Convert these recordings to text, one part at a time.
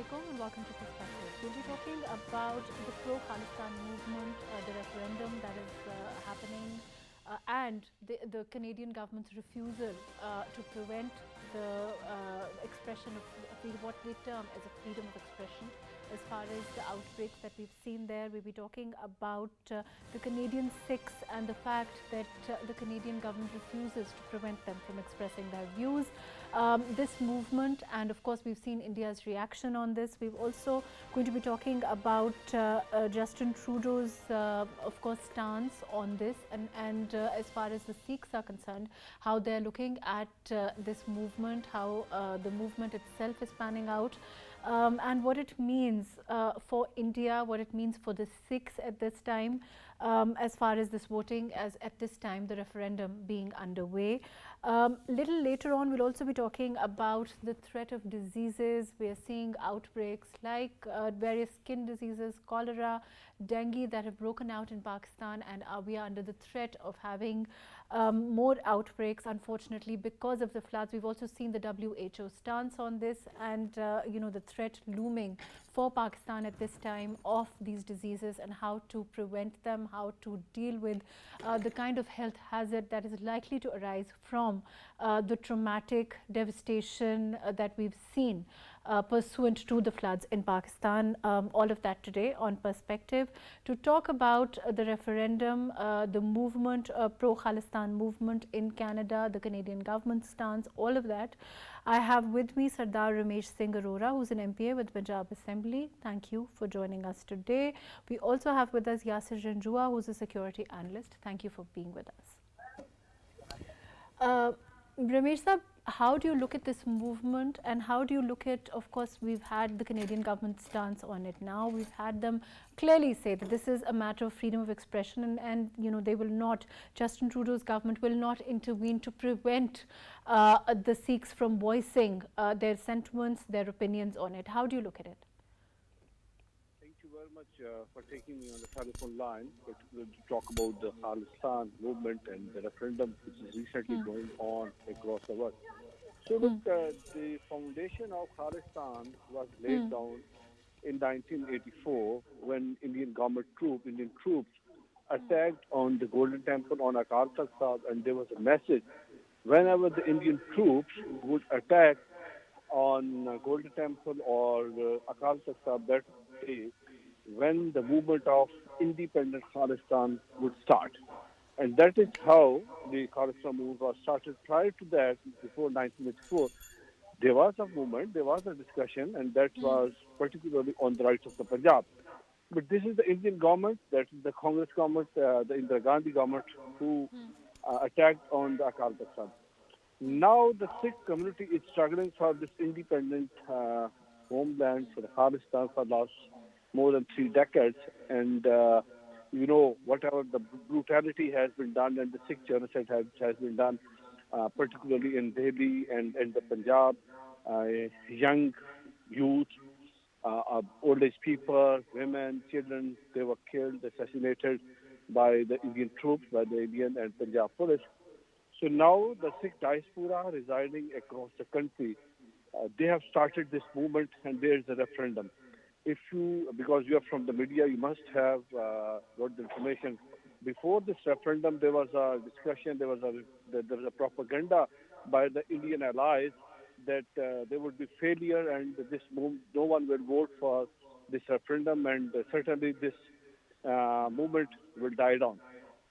alaikum and welcome to Perspective. We'll be talking about the pro-Khalistan movement, the referendum that is happening, and the Canadian government's refusal to prevent the expression of what they term as a freedom of expression. As far as the outbreaks that we've seen there, we'll be talking about the Canadian Sikhs and the fact that the Canadian government refuses to prevent them from expressing their views. This movement, and of course we've seen India's reaction on this. We're also going to be talking about Justin Trudeau's of course stance on this, and as far as the Sikhs are concerned, how they're looking at this movement, how the movement itself is panning out, and what it means for India, what it means for the Sikhs at this time, as far as this voting, as at this time the referendum being underway. Little later on, we'll also be talking about the threat of diseases. We are seeing outbreaks like various skin diseases, cholera, dengue that have broken out in Pakistan, and we are under the threat of having more outbreaks, unfortunately, because of the floods. We've also seen the WHO stance on this, and the threat looming for Pakistan at this time of these diseases and how to prevent them, how to deal with the kind of health hazard that is likely to arise from the traumatic devastation that we've seen pursuant to the floods in Pakistan. All of that today on Perspective to talk about the referendum, the movement, pro-Khalistan movement in Canada, the Canadian government stance, all of that. I have with me Sardar Ramesh Singh Arora, who's an MPA with Punjab Assembly. Thank you for joining us today. We also have with us Yasir Janjua, who's a security analyst. Thank you for being with us. Ramesh Sahab, how do you look at this movement, and how do you look at, of course, we've had the Canadian government stance on it now. We've had them clearly say that this is a matter of freedom of expression, and they will not, Justin Trudeau's government will not intervene to prevent the Sikhs from voicing their sentiments, their opinions on it. How do you look at it? Thank you very much for taking me on the telephone line to talk about the Khalistan movement and the referendum which is recently going on across the world. So look, the foundation of Khalistan was laid down in 1984 when Indian troops attacked on the Golden Temple on Akal Takht Sahib, and there was a message whenever the Indian troops would attack on Golden Temple or Akal Takht Sahib that day, when the movement of independent Khalistan would start. And that is how the Khalistan movement was started. Prior to that, before 1984, there was a movement, there was a discussion, and that was particularly on the rights of the Punjab. But this is the Indian government, that is the Congress government, the Indira Gandhi government, who attacked on the Akal Takht Sahib. Now the Sikh community is struggling for this independent homeland for the Khalistan for the last more than 3 decades, and whatever the brutality has been done and the Sikh genocide has been done, particularly in Delhi and the Punjab, young youth, old age people, women, children, they were killed, assassinated by the Indian troops, by the Indian and Punjab police. So now the Sikh diaspora residing across the country, they have started this movement, and there is a referendum. Because you are from the media, you must have got the information. Before this referendum, there was a discussion, there was a propaganda by the Indian allies that there would be failure and no one will vote for this referendum, and certainly this movement will die down.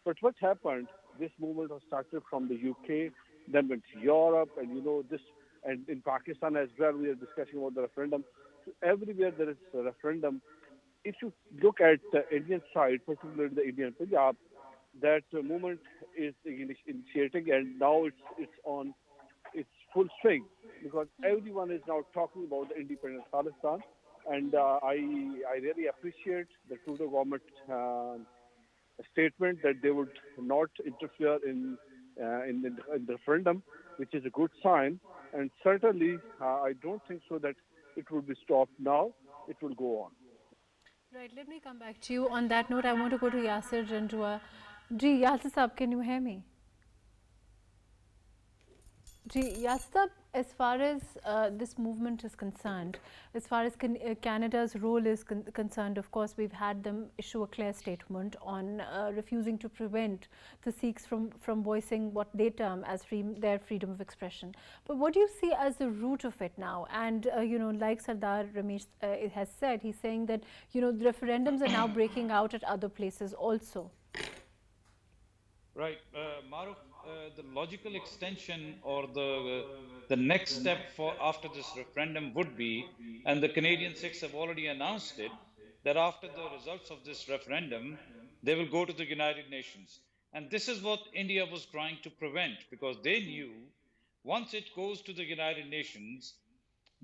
But what happened? This movement was started from the UK, then went to Europe, and this, and in Pakistan as well. We are discussing about the referendum. So everywhere there is a referendum. If you look at the Indian side, particularly the Indian Punjab, that movement is initiating, and now it's on its full swing, because everyone is now talking about the independent Khalistan, and I really appreciate the Trudeau government statement that they would not interfere in the referendum, which is a good sign, and certainly I don't think so that it will be stopped now. It will go on. Right, let me come back to you. On that note, I want to go to Yasir Janjua. Ji, Yasir Saab, can you hear me? Yastab, as far as this movement is concerned, as far as Canada's role is concerned, of course, we've had them issue a clear statement on refusing to prevent the Sikhs from voicing what they term as their freedom of expression. But what do you see as the root of it now? And, like Sardar Ramesh has said, he's saying that, the referendums are now breaking out at other places also. Right, Maruf, the logical extension or the next step for after this referendum would be, and the Canadian Sikhs have already announced it, that after the results of this referendum, they will go to the United Nations. And this is what India was trying to prevent, because they knew once it goes to the United Nations,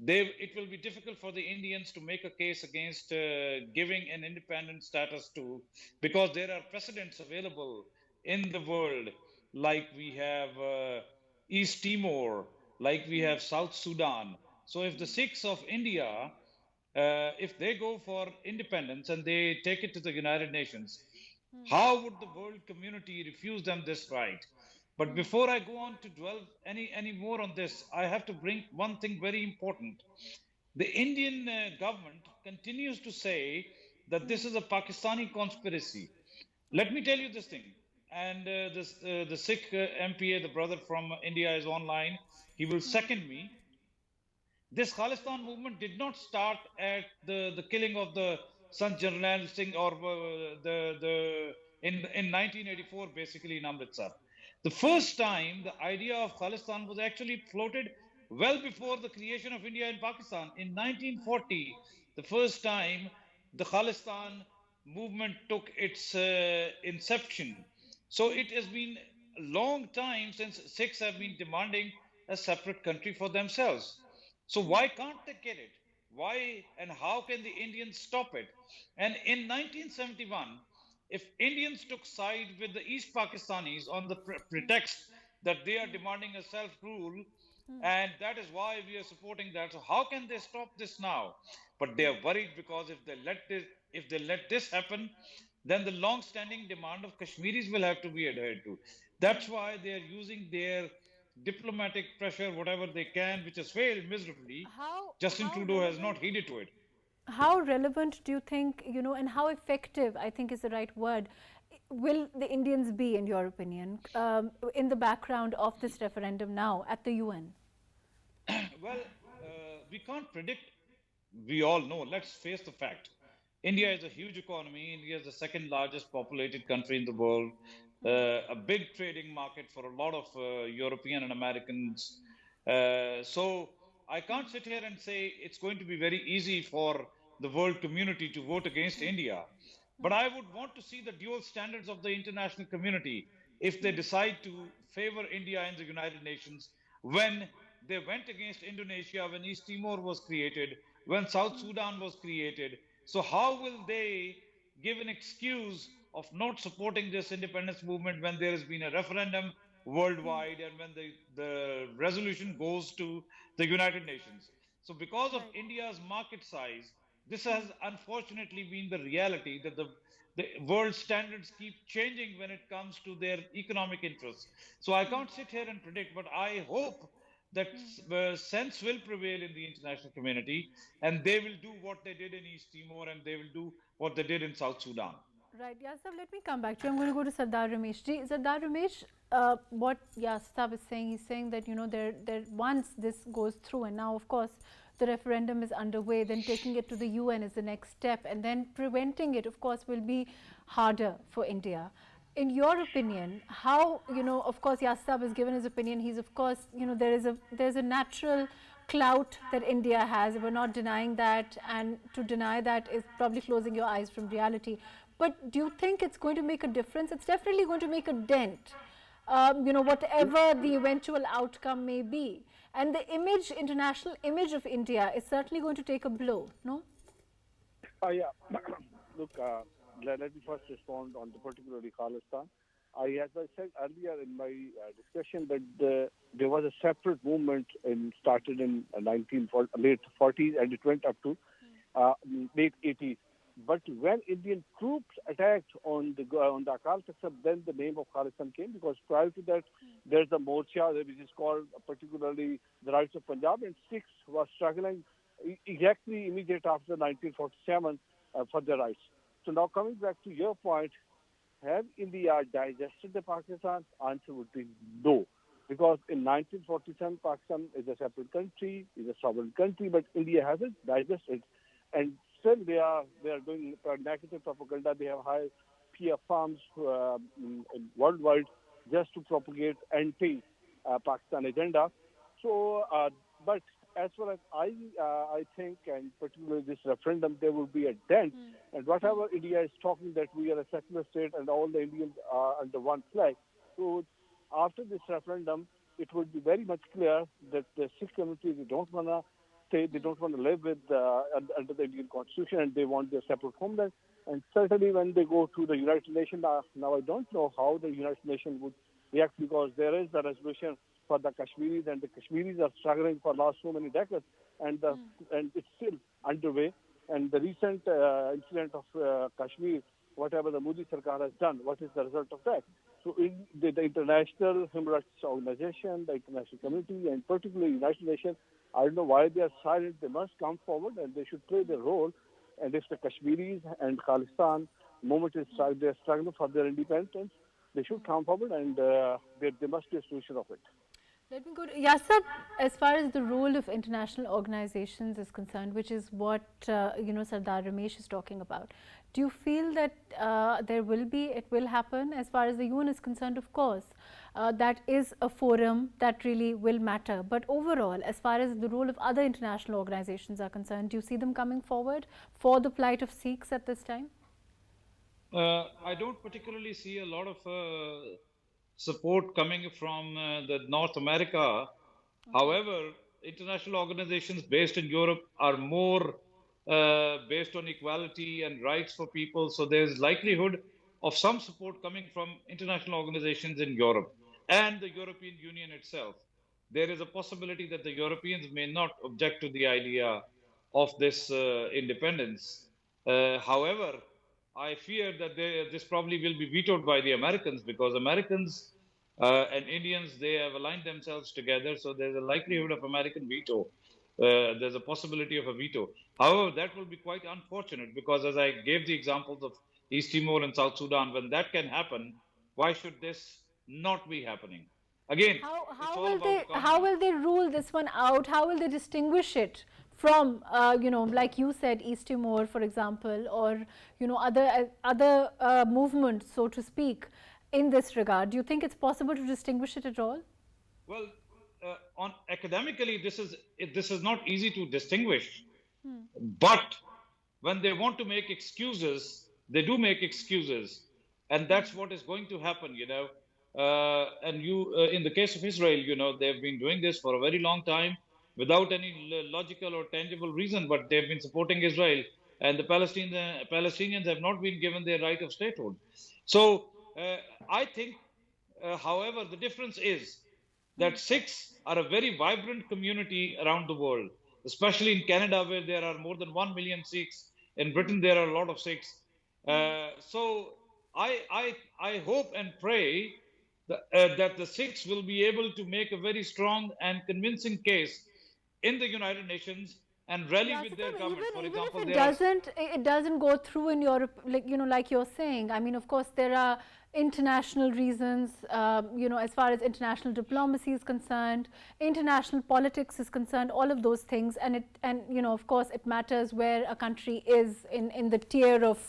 it will be difficult for the Indians to make a case against giving an independent status to, because there are precedents available in the world, like we have East Timor, like we have South Sudan. So if the Sikhs of India, if they go for independence and they take it to the United Nations, how would the world community refuse them this right? But before I go on to dwell any more on this, I have to bring one thing very important. The Indian government continues to say that this is a Pakistani conspiracy. Let me tell you this thing. And the Sikh MPA, the brother from India, is online. He will second me. This Khalistan movement did not start at the killing of the Sant Jarnail Singh or in 1984, basically in Amritsar. The first time the idea of Khalistan was actually floated well before the creation of India and Pakistan. In 1940, the first time the Khalistan movement took its inception. So it has been a long time since Sikhs have been demanding a separate country for themselves. So why can't they get it? Why and how can the Indians stop it? And in 1971, if Indians took side with the East Pakistanis on the pretext that they are demanding a self-rule, and that is why we are supporting that. So how can they stop this now? But they are worried, because if they let this happen, then the long-standing demand of Kashmiris will have to be adhered to. That's why they are using their diplomatic pressure, whatever they can, which has failed miserably. Justin How Trudeau has not relevant? heeded to it. How relevant do you think, and how effective, I think is the right word, will the Indians be, in your opinion, in the background of this referendum now at the UN? Well, we can't predict. We all know, let's face the fact. India is a huge economy. India is the second largest populated country in the world, a big trading market for a lot of European and Americans. So I can't sit here and say it's going to be very easy for the world community to vote against India. But I would want to see the dual standards of the international community if they decide to favor India in the United Nations, when they went against Indonesia, when East Timor was created, when South Sudan was created. So how will they give an excuse of not supporting this independence movement when there has been a referendum worldwide and when the resolution goes to the United Nations? So because of Right. India's market size, this has unfortunately been the reality, that the world standards keep changing when it comes to their economic interests. So I can't sit here and predict, but I hope that sense will prevail in the international community, and they will do what they did in East Timor, and they will do what they did in South Sudan. Right, Yastab, let me come back to you. I'm going to go to Sardar Ramesh ji. Sardar Ramesh, what Yastab is saying, he's saying that, there once this goes through, and now, of course, the referendum is underway, then taking it to the UN is the next step, and then preventing it, of course, will be harder for India. In your opinion, how, of course, Yastab has given his opinion. He's, of course, there's a natural clout that India has. We're not denying that, and to deny that is probably closing your eyes from reality. But do you think it's going to make a difference? It's definitely going to make a dent, whatever the eventual outcome may be. And the international image of India is certainly going to take a blow, no? Yeah. Look, let me first respond on the particularly Khalistan. As I said earlier in my discussion, that there was a separate movement started in late 40s, and it went up to late 80s. But when Indian troops attacked on the Akal Takhta, then the name of Khalistan came, because prior to that, there's a Morcha which is called particularly the Rights of Punjab, and Sikhs were struggling exactly immediate after 1947 for their rights. So now coming back to your point, have India digested the Pakistan? Answer would be no. Because in 1947, Pakistan is a separate country, is a sovereign country, but India hasn't digested. And still they are doing negative propaganda. They have high PR firms worldwide just to propagate anti-Pakistan agenda. So, but as far as I think, and particularly this referendum, there will be a dent. And whatever India is talking that we are a secular state and all the Indians are under one flag. So after this referendum, it would be very much clear that the Sikh community, they don't want to stay, they don't want to live with under the Indian constitution, and they want their separate homeland. And certainly when they go to the United Nations, now I don't know how the United Nations would react, because there is a resolution for the Kashmiris, and the Kashmiris are struggling for last so many decades, and it's still underway. And the recent incident of Kashmir, whatever the Modi Sarkar has done, what is the result of that? So in the international human rights organization, the international community, and particularly United Nations, I don't know why they are silent. They must come forward and they should play their role. And if the Kashmiris and Khalistan movement is they're struggling for their independence, they should come forward, and there must be a solution of it. Let me go to Yasir. As far as the role of international organizations is concerned, which is what Sardar Ramesh is talking about, do you feel that it will happen? As far as the UN is concerned, of course, that is a forum that really will matter. But overall, as far as the role of other international organizations are concerned, do you see them coming forward for the plight of Sikhs at this time? I don't particularly see a lot of support coming from the North America. However, international organizations based in Europe are more based on equality and rights for people. So there's likelihood of some support coming from international organizations in Europe and the European Union itself. There is a possibility that the Europeans may not object to the idea of this independence. However, I fear that this probably will be vetoed by the Americans, because Americans and Indians, they have aligned themselves together. So there's a likelihood of American veto. There's a possibility of a veto. However, that will be quite unfortunate, because as I gave the examples of East Timor and South Sudan, when that can happen, why should this not be happening? Again, how will they rule this one out? How will they distinguish it from, like you said, East Timor, for example, or other movements, so to speak, in this regard? Do you think it's possible to distinguish it at all? Well, on academically, this is not easy to distinguish. But when they want to make excuses, they do make excuses, and that's what is going to happen. And in the case of Israel, they've been doing this for a very long time without any logical or tangible reason, but they've been supporting Israel, and the Palestinians have not been given their right of statehood. So I think, however, the difference is that Sikhs are a very vibrant community around the world, especially in Canada, where there are more than 1 million Sikhs. In Britain, there are a lot of Sikhs. So I hope and pray that the Sikhs will be able to make a very strong and convincing case in the United Nations and rally with their government. For example, it doesn't go through in Europe, like you're saying. I mean, of course, there are international reasons, as far as international diplomacy is concerned, international politics is concerned, all of those things, and of course, it matters where a country is in the tier of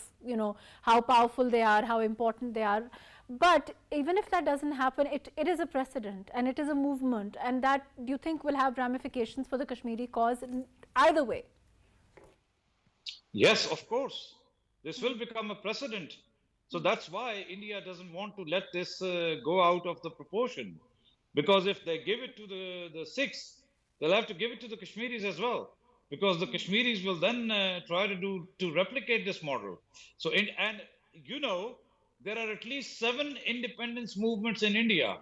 how powerful they are, how important they are. But even if that doesn't happen, it is a precedent, and it is a movement, and that, do you think, will have ramifications for the Kashmiri cause in either way? Yes, of course. This will become a precedent. So that's why India doesn't want to let this go out of the proportion. Because if they give it to the Sikhs, they'll have to give it to the Kashmiris as well. Because the Kashmiris will then try to replicate this model. So, there are at least 7 independence movements in India.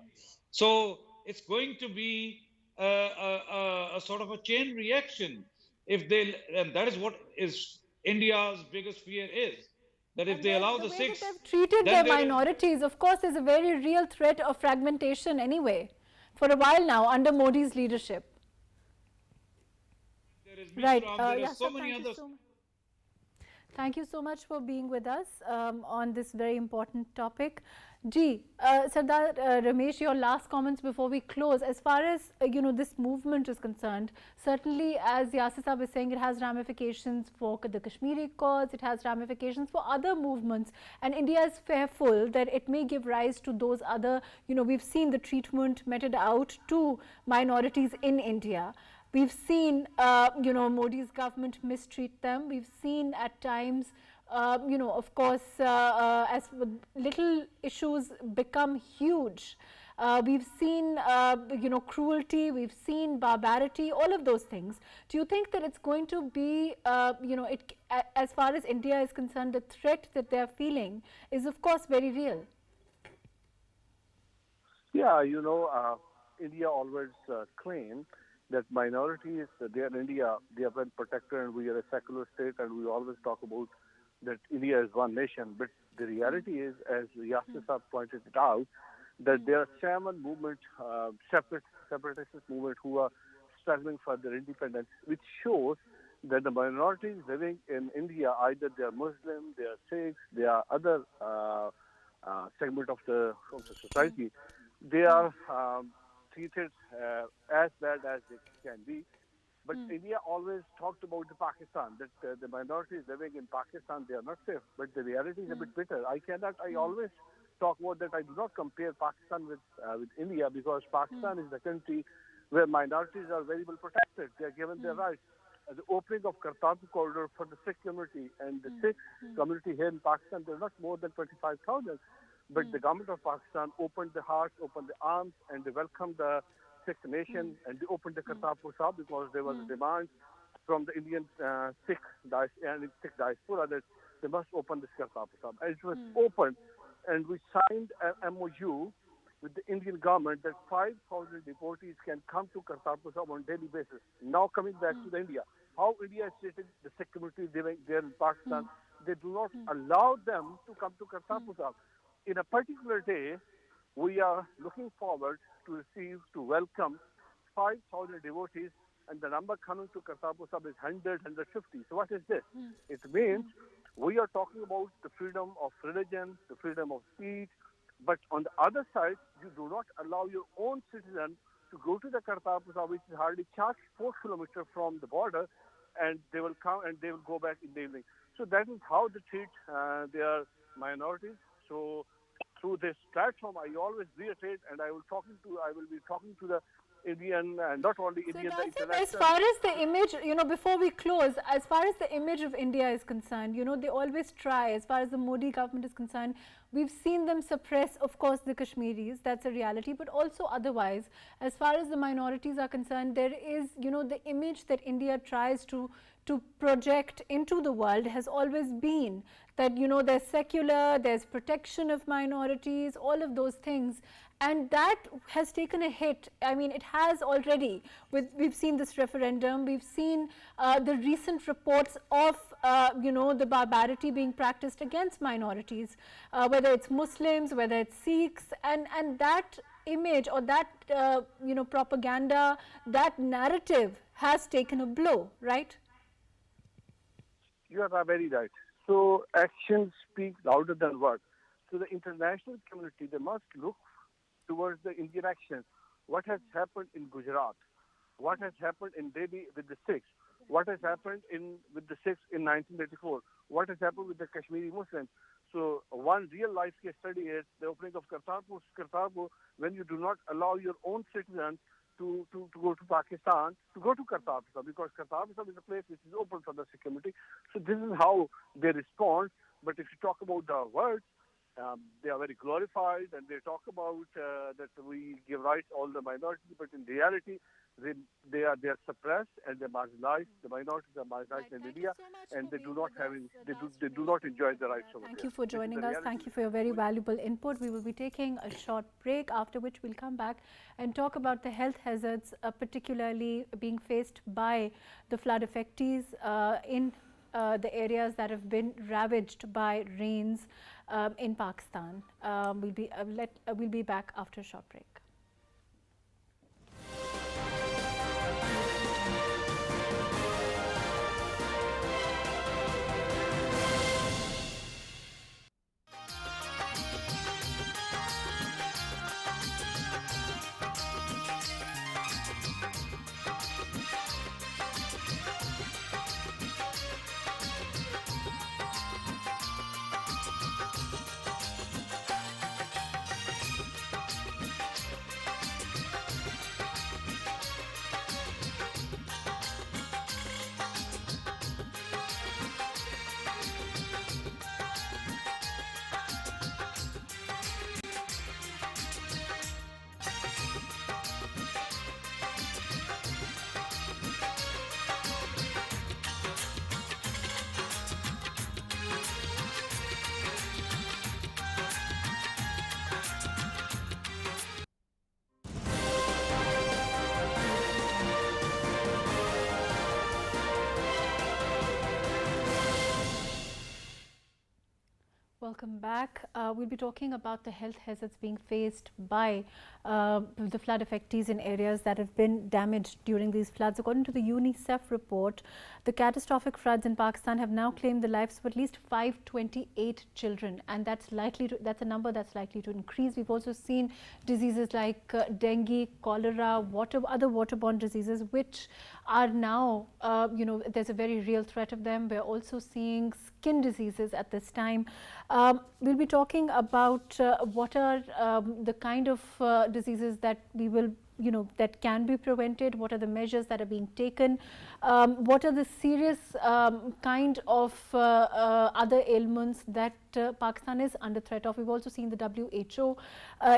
So it's going to be a sort of a chain reaction. And that is what is India's biggest fear is that if they allow The the way that six, they've treated then their there is minorities, of course, is a very real threat of fragmentation anyway, for a while now, under Modi's leadership. Right. there are Yeah, so sir, many thank you others. so much. Thank you so much for being with us on this very important topic. Sardar Ramesh, your last comments before we close. As far as this movement is concerned, certainly as Yasir Saab is saying, it has ramifications for the Kashmiri cause, it has ramifications for other movements, and India is fearful that it may give rise to those other, we've seen the treatment meted out to minorities in India. We've seen, Modi's government mistreat them. We've seen at times, of course, as little issues become huge. We've seen, cruelty. We've seen barbarity. All of those things. Do you think that it's going to be, as far as India is concerned, the threat that they're feeling is, of course, very real? Yeah, India always claimed that minorities, they are in India, they are well protected, and we are a secular state, and we always talk about that India is one nation. But the reality is, as Yasir Saab pointed it out, that there are 7 movements, separatist movement, who are struggling for their independence, which shows that the minorities living in India, either they are Muslim, they are Sikhs, they are other segment of the society, they are treated as bad as they can be. But India always talked about the Pakistan, that the minorities living in Pakistan, they are not safe. But the reality is a bit bitter. I always talk about that. I do not compare Pakistan with India, because Pakistan is the country where minorities are very well protected. They are given their rights. The opening of Kartarpur corridor for the Sikh community, and the Sikh community here in Pakistan, there are not more than 25,000. But the government of Pakistan opened the hearts, opened the arms, and they welcomed the Sikh nation, and they opened the Kartarpur Sahib, because there was a demand from the Indian Sikh diaspora that they must open this Kartarpur Sahib. And it was opened, and we signed an MOU with the Indian government that 5,000 deportees can come to Kartarpur Sahib on a daily basis. Now coming back to the India, how India is treating the Sikh community living there in Pakistan, they do not allow them to come to Kartarpur Sahib. In a particular day, we are looking forward to welcome 5,000 devotees, and the number coming to Kartarpur Sahib is 100, 150. So what is this? It means we are talking about the freedom of religion, the freedom of speech, but on the other side, you do not allow your own citizen to go to the Kartarpur Sahib, which is hardly 4 kilometers from the border, and they will come and they will go back in the evening. So that is how they treat their minorities. So through this platform, I always reiterate, and I will be talking to the Indian, and not only Indian, the international. As far as the image, before we close, as far as the image of India is concerned, they always try, as far as the Modi government is concerned, we've seen them suppress, of course, the Kashmiris, that's a reality, but also otherwise, as far as the minorities are concerned, there is, the image that India tries to project into the world has always been that, there's secular, there's protection of minorities, all of those things. And that has taken a hit. I mean, it has already. We've seen this referendum. We've seen the recent reports of, the barbarity being practiced against minorities, whether it's Muslims, whether it's Sikhs, and that image or that, propaganda, that narrative has taken a blow, right? You are very right. So actions speak louder than words. So the international community, they must look towards the Indian action. What has happened in Gujarat? What has happened in Delhi with the Sikhs? What has happened with the Sikhs in 1984? What has happened with the Kashmiri Muslims? So one real life case study is the opening of Kartarpur, when you do not allow your own citizens to go to Pakistan, to go to Kartarpur, because Kartarpur is a place which is open for the Sikh community. So this is how they respond. But if you talk about the words, they are very glorified, and they talk about that we give rights all the minorities, but in reality, they are suppressed and they're marginalized. The minorities are marginalized in India, and they do not enjoy the rights over there. Thank you for joining us. Thank you for your very valuable input. We will be taking a short break, after which we'll come back and talk about the health hazards, particularly being faced by the flood affectees in the areas that have been ravaged by rains in Pakistan. We'll be back after a short break. Welcome back. We'll be talking about the health hazards being faced by the flood affectees in areas that have been damaged during these floods. According to the UNICEF report, the catastrophic floods in Pakistan have now claimed the lives of at least 528 children, and that's a number that's likely to increase. We've also seen diseases like dengue, cholera, other waterborne diseases, which are now, there's a very real threat of them. We're also seeing skin diseases at this time. We'll be talking about what are the kind of diseases that we will, that can be prevented, what are the measures that are being taken, what are the serious kind of other ailments that Pakistan is under threat of. We've also seen the WHO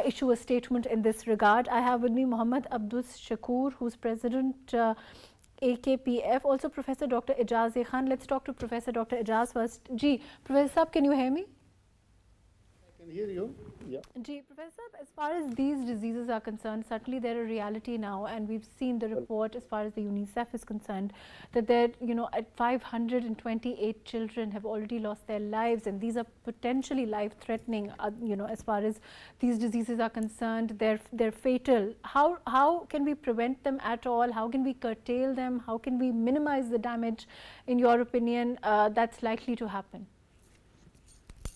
issue a statement in this regard. I have with me Mohammad Abdul Shakur, who's President AKPF, also Professor Dr. Ijaz Khan. Let's talk to Professor Dr. Ijaz first. Ji, Professor Saab, can you hear me? I can hear you. Yeah. Ji, Professor, as far as these diseases are concerned, certainly they're a reality now, and we've seen the report as far as the UNICEF is concerned that there, at 528 children have already lost their lives, and these are potentially life-threatening. As far as these diseases are concerned, they're fatal. How can we prevent them at all? How can we curtail them? How can we minimize the damage, in your opinion, that's likely to happen?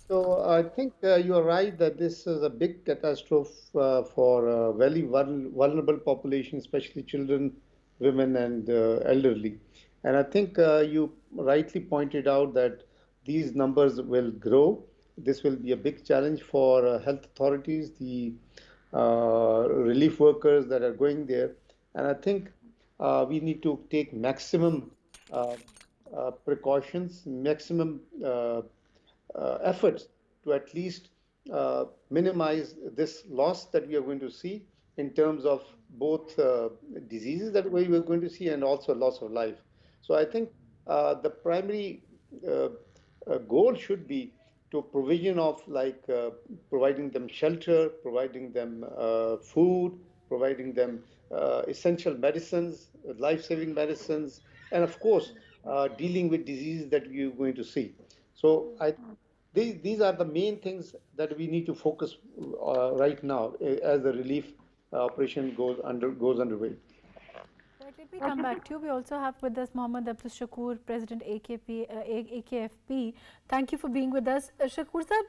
So I think you are right that this is a big catastrophe for a very vulnerable population, especially children, women, and elderly. And I think you rightly pointed out that these numbers will grow. This will be a big challenge for health authorities, the relief workers that are going there. And I think we need to take maximum precautions, maximum efforts to at least minimize this loss that we are going to see in terms of both diseases that we are going to see and also loss of life. So I think the primary goal should be to provision of providing them shelter, providing them food, providing them essential medicines, life-saving medicines, and of course dealing with diseases that we are going to see. So these are the main things that we need to focus right now as the relief operation goes underway. Right, let me come back to you. We also have with us Mohammad Abdul Shakur, President AKFP. Thank you for being with us. Shakur sir,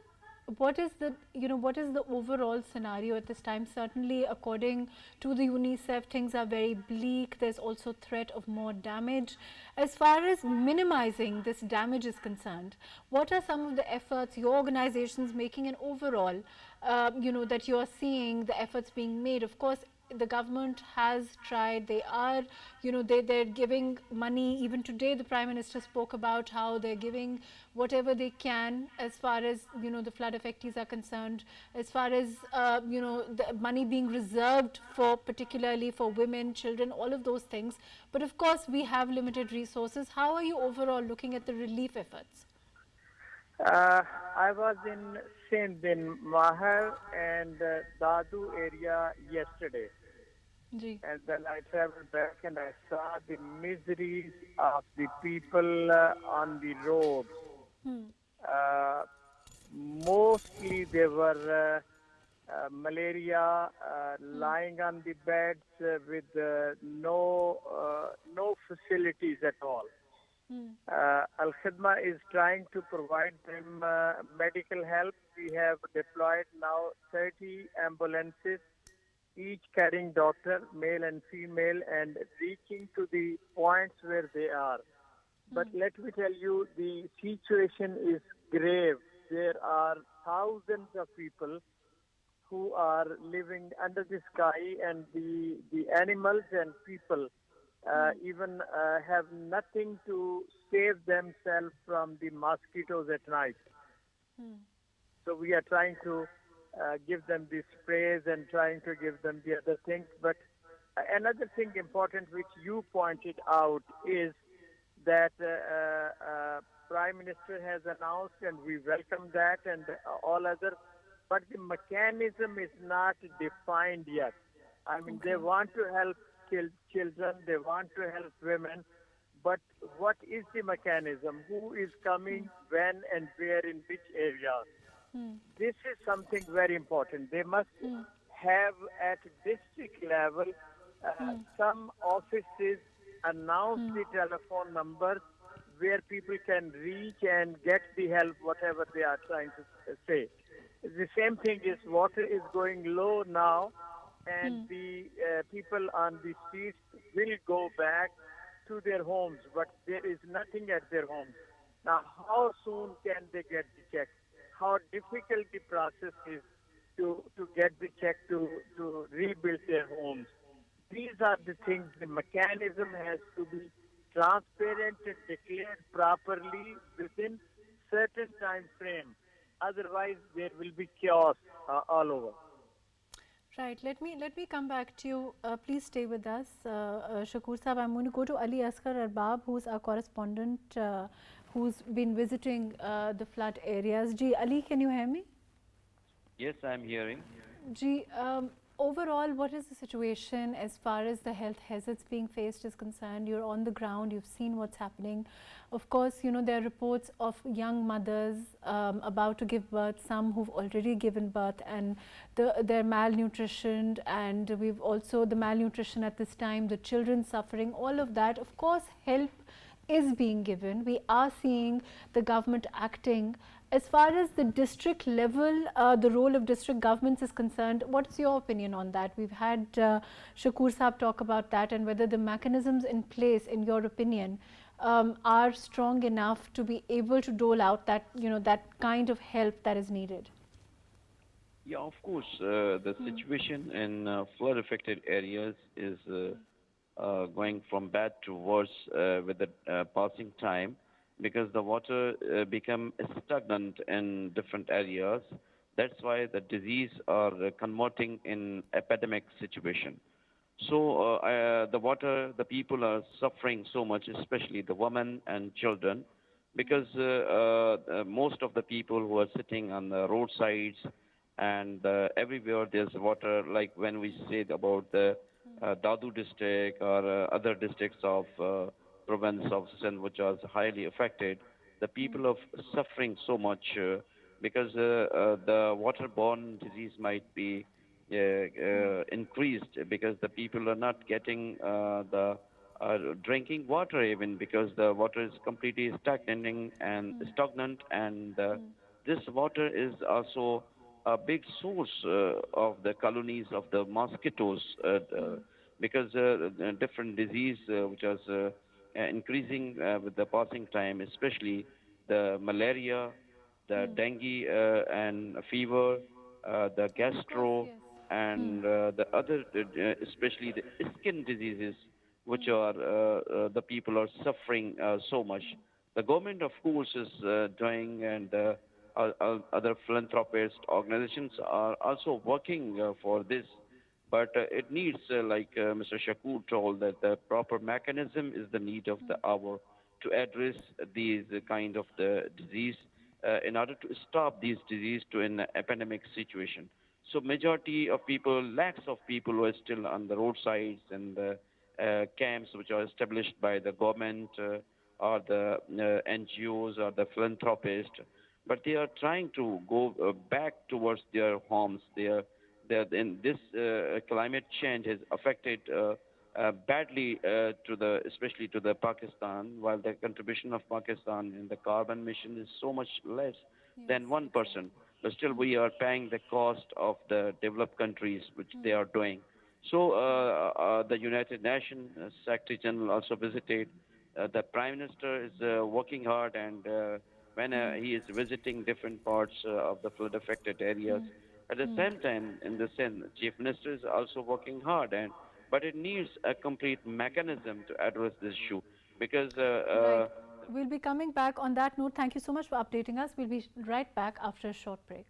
what is the overall scenario at this time? Certainly, according to the UNICEF, things are very bleak. There's also threat of more damage. As far as minimizing this damage is concerned, what are some of the efforts your organizations making, and overall, that you are seeing the efforts being made? Of course, the government has tried. They are, they're giving money. Even today, the Prime Minister spoke about how they're giving whatever they can as far as, the flood affectees are concerned, as far as, the money being reserved for, particularly for women, children, all of those things. But of course, we have limited resources. How are you overall looking at the relief efforts? I was in Sindh, in Mahar and Dadu area yesterday. Ji. And then I traveled back and I saw the miseries of the people on the roads. Hmm. Uh, Mostly they were malaria, Hmm. lying on the beds with no facilities at all. Hmm. Al Khidma is trying to provide them medical help. We have deployed now 30 ambulances, each carrying doctor, male and female, and reaching to the points where they are. But Hmm. let me tell you, the situation is grave. There are thousands of people who are living under the sky, and the animals and people Hmm. even have nothing to save themselves from the mosquitoes at night. Hmm. So we are trying to give them the sprays and trying to give them the other things. But another thing important which you pointed out is that Prime Minister has announced, and we welcome that, and all other. But the mechanism is not defined yet. I mean, they Okay. want to help children, they want to help women, but what is the mechanism? Who is coming, when, and where, in which areas? Hmm. This is something very important. They must Hmm. have at district level Hmm. some offices announce Hmm. the telephone numbers where people can reach and get the help, whatever they are trying to say. The same thing is water is going low now, and Hmm. the people on the streets will go back to their homes, but there is nothing at their homes. Now, how soon can they get the check? How difficult the process is to get the check to rebuild their homes. These are the things, the mechanism has to be transparent and declared properly within certain time frame. Otherwise, there will be chaos all over. Right. Let me come back to you. Please stay with us, Shakur Saab. I'm going to go to Ali Asghar Arbab, who's our correspondent, who's been visiting the flood areas. Ji, Ali, can you hear me? Yes, I'm hearing. Ji, overall, what is the situation as far as the health hazards being faced is concerned? You're on the ground, you've seen what's happening. Of course, there are reports of young mothers about to give birth, some who've already given birth, and they're malnutritioned, and we've also the malnutrition at this time, the children suffering, all of that. Of course, help is being given. We are seeing the government acting. As far as the district level, the role of district governments is concerned, what's your opinion on that? We've had Shakur Saab talk about that, and whether the mechanisms in place, in your opinion, are strong enough to be able to dole out that, that kind of help that is needed. Yeah, of course, the Hmm. situation in flood-affected areas is going from bad to worse with the passing time because the water become stagnant in different areas. That's why the disease are converting in epidemic situation. So the water, the people are suffering so much, especially the women and children, because most of the people who are sitting on the roadsides and everywhere there's water. Like when we said about the Dadu district or other districts of province of Sindh, which are highly affected, the people are suffering so much because the waterborne disease might be increased because the people are not getting the drinking water even because the water is completely stagnant and this water is also a big source of the colonies of the mosquitoes because different disease which is increasing with the passing time, especially the malaria, the dengue and fever, the Of course, gastro, yes. Hmm. and the other, especially the skin diseases, which Hmm. are the people are suffering so much. The government, of course, is doing, and other philanthropist organizations are also working for this. But it needs, like Mr. Shakur told, that the proper mechanism is the need of the hour to address these kind of the disease in order to stop these disease to an epidemic situation. So majority of people, lakhs of people were still on the roadsides and the camps which are established by the government or the NGOs or the philanthropists, but they are trying to go back towards their homes. In this climate change has affected badly to the, especially to the Pakistan, while the contribution of Pakistan in the carbon emission is so much less Yes, than 1%. exactly. But still, we are paying the cost of the developed countries, which they are doing. So, the United Nations Secretary General also visited. The Prime Minister is working hard, and when he is visiting different parts of the flood affected areas, at the same time, in the same, Chief Minister is also working hard, and but it needs a complete mechanism to address this issue because Right. We'll be coming back on that note. Thank you so much for updating us. We'll be right back after a short break.